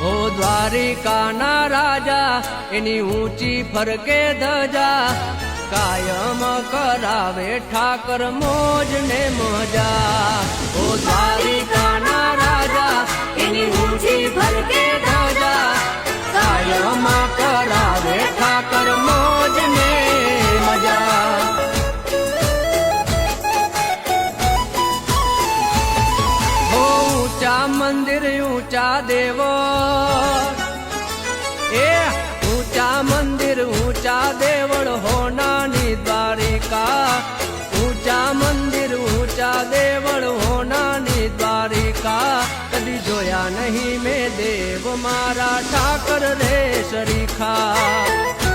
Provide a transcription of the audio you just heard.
ઓ દ્વારિકાના રાજા એની ઊંચી ફરકે ધજા કાયમ કરાવે ઠાકર મોજ ને મજા ઓ દ્વારિકાના રાજા એની ઊંચી ફરકે ધજા કાયમ કરાવે ઠાકર મોજ ને મજા હો ઊંચા મંદિર ઊંચા દેવો એ ઊંચા મંદિર ઊંચા દેવળ હોનાની દ્વારિકા ઊંચા મંદિર ઊંચા દેવળ હોનાની દ્વારિકા કદી જોયા નહીં મેં દેવ મારા ઠાકર રે શરીખા